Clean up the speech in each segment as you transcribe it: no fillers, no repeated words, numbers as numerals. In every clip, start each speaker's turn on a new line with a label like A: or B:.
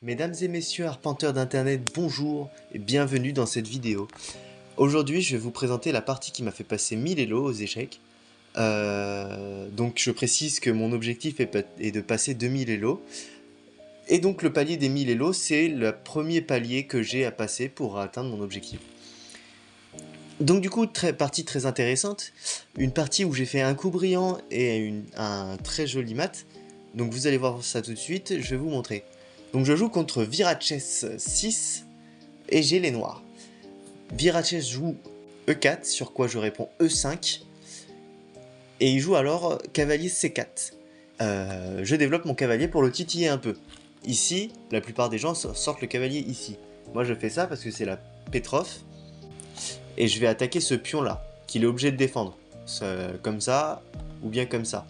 A: Mesdames et messieurs arpenteurs d'internet, bonjour et bienvenue dans cette vidéo. Aujourd'hui je vais vous présenter la partie qui m'a fait passer 1000 Elo aux échecs. Donc je précise que mon objectif est de passer 2000 Elo. Et donc le palier des 1000 Elo, c'est le premier palier que j'ai à passer pour atteindre mon objectif. Donc du coup, partie très intéressante, une partie où j'ai fait un coup brillant et un très joli mat. Donc vous allez voir ça tout de suite, je vais vous montrer. Donc je joue contre Viraches 6 et j'ai les noirs. Viraches joue E4, sur quoi je réponds E5. Et il joue alors cavalier C4. Je développe mon cavalier pour le titiller un peu. Ici, la plupart des gens sortent le cavalier ici. Moi je fais ça parce que c'est la Petrov. Et je vais attaquer ce pion là, qu'il est obligé de défendre. Comme ça, ou bien comme ça.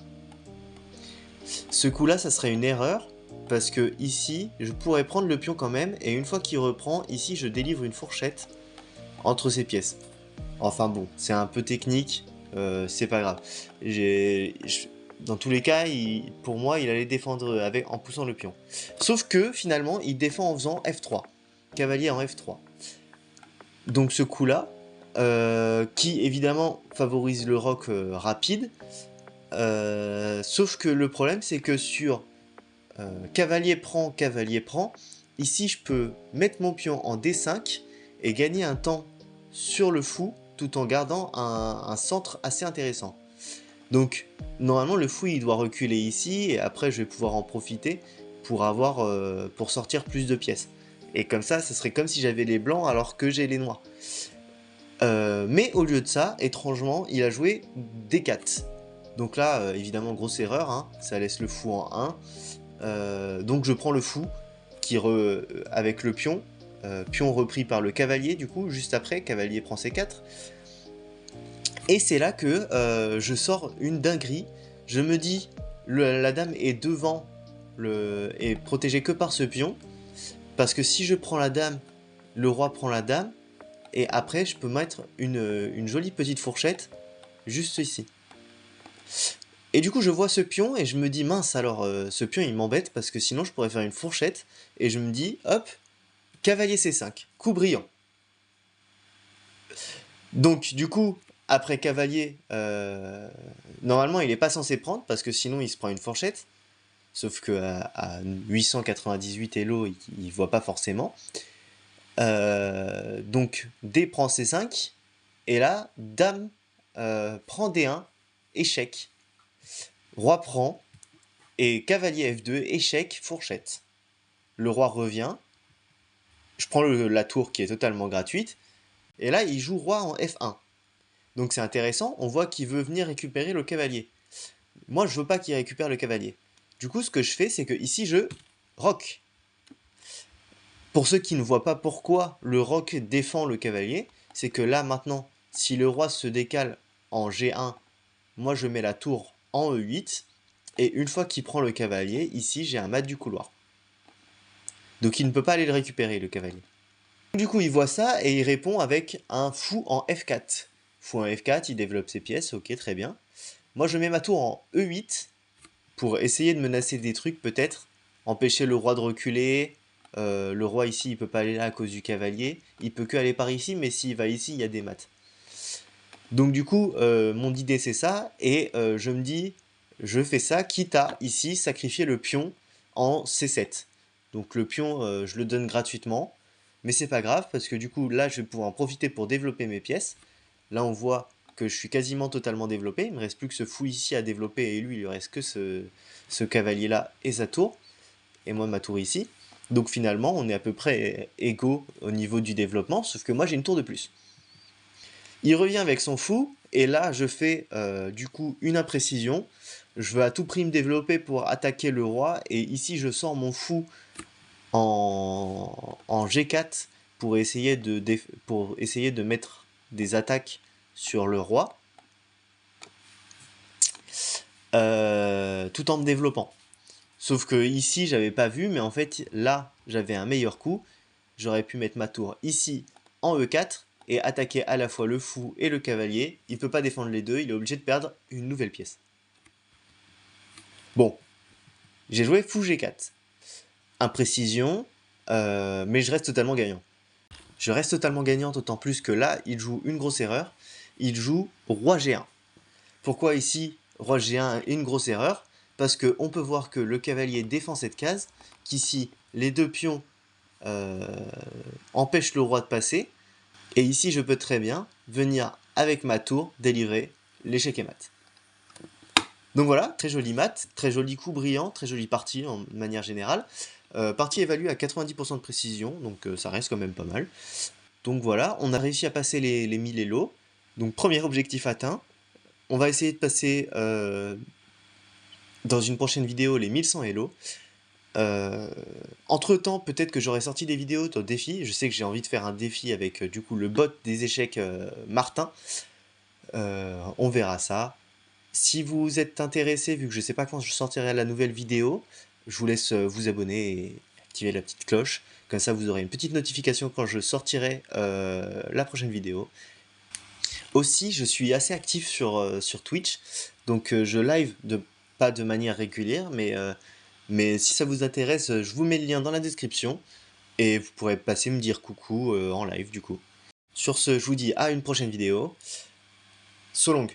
A: Ce coup là, ça serait une erreur, parce que ici, je pourrais prendre le pion quand même, et une fois qu'il reprend, ici je délivre une fourchette entre ces pièces. Enfin bon, c'est un peu technique, c'est pas grave. Dans tous les cas, pour moi, il allait défendre en poussant le pion. Sauf que finalement, il défend en faisant F3. Cavalier en F3. Donc ce coup-là, qui évidemment favorise le roc rapide, sauf que le problème c'est que sur cavalier prend, ici je peux mettre mon pion en D5 et gagner un temps sur le fou tout en gardant un centre assez intéressant. Donc normalement le fou il doit reculer ici et après je vais pouvoir en profiter pour sortir plus de pièces. Et comme ça, ce serait comme si j'avais les blancs alors que j'ai les noirs. Mais au lieu de ça, étrangement, il a joué D4. Donc là, évidemment, grosse erreur, hein, ça laisse le fou en 1. Donc je prends le fou avec le pion, pion repris par le cavalier, du coup, juste après, cavalier prend C4. Et c'est là que je sors une dinguerie. Je me dis, la dame est devant, est protégée que par ce pion. Parce que si je prends la dame, le roi prend la dame. Et après, je peux mettre une jolie petite fourchette juste ici. Et du coup, je vois ce pion et je me dis, mince, alors ce pion il m'embête parce que sinon je pourrais faire une fourchette. Et je me dis, hop, cavalier C5, coup brillant. Donc, du coup, après cavalier, normalement il n'est pas censé prendre parce que sinon il se prend une fourchette. Sauf que à 898 Elo, il voit pas forcément. Donc, D prend C5. Et là, dame prend D1, échec. Roi prend, et cavalier F2, échec, fourchette. Le roi revient, je prends la tour qui est totalement gratuite, et là il joue roi en F1. Donc c'est intéressant, on voit qu'il veut venir récupérer le cavalier. Moi je veux pas qu'il récupère le cavalier. Du coup ce que je fais c'est que ici je roque. Pour ceux qui ne voient pas pourquoi le roc défend le cavalier, c'est que là maintenant, si le roi se décale en G1, moi je mets la tour en E8, et une fois qu'il prend le cavalier, ici j'ai un mat du couloir. Donc il ne peut pas aller le récupérer, le cavalier. Du coup il voit ça et il répond avec un fou en F4. Fou en F4, il développe ses pièces, ok très bien. Moi je mets ma tour en E8 pour essayer de menacer des trucs peut-être, empêcher le roi de reculer. Le roi ici il peut pas aller là à cause du cavalier, il peut que aller par ici, mais s'il va ici il y a des maths. Donc du coup mon idée c'est ça, et je me dis je fais ça quitte à ici sacrifier le pion en C7. Donc le pion je le donne gratuitement, mais c'est pas grave parce que du coup là je vais pouvoir en profiter pour développer mes pièces. Là on voit que je suis quasiment totalement développé, il me reste plus que ce fou ici à développer, et lui il lui reste que ce cavalier là et sa tour, et moi ma tour ici. Donc finalement on est à peu près égaux au niveau du développement, sauf que moi j'ai une tour de plus. Il revient avec son fou, et là je fais du coup une imprécision. Je veux à tout prix me développer pour attaquer le roi, et ici je sors mon fou en G4 pour essayer de mettre des attaques sur le roi, tout en me développant. Sauf que ici j'avais pas vu, mais en fait là j'avais un meilleur coup. J'aurais pu mettre ma tour ici en E4 et attaquer à la fois le fou et le cavalier. Il peut pas défendre les deux, il est obligé de perdre une nouvelle pièce. Bon, j'ai joué fou G4. Imprécision, mais je reste totalement gagnant. Je reste totalement gagnant, d'autant plus que là, il joue une grosse erreur. Il joue roi G1. Pourquoi ici, roi G1 est une grosse erreur? Parce qu'on peut voir que le cavalier défend cette case, qu'ici, les deux pions empêchent le roi de passer. Et ici, je peux très bien venir, avec ma tour, délivrer l'échec et mat. Donc voilà, très joli mat, très joli coup brillant, très jolie partie en manière générale. Partie évaluée à 90% de précision, donc ça reste quand même pas mal. Donc voilà, on a réussi à passer les 1000 Elo. Donc premier objectif atteint. On va essayer de passer dans une prochaine vidéo les 1100 Elo. Entre temps, peut-être que j'aurai sorti des vidéos de défis. Je sais que j'ai envie de faire un défi avec du coup le bot des échecs Martin. On verra ça. Si vous êtes intéressé, vu que je ne sais pas quand je sortirai la nouvelle vidéo, je vous laisse vous abonner et activer la petite cloche. Comme ça, vous aurez une petite notification quand je sortirai la prochaine vidéo. Aussi, je suis assez actif sur Twitch, donc je live pas de manière régulière, mais si ça vous intéresse, je vous mets le lien dans la description et vous pourrez passer me dire coucou en live du coup. Sur ce, je vous dis à une prochaine vidéo. So long!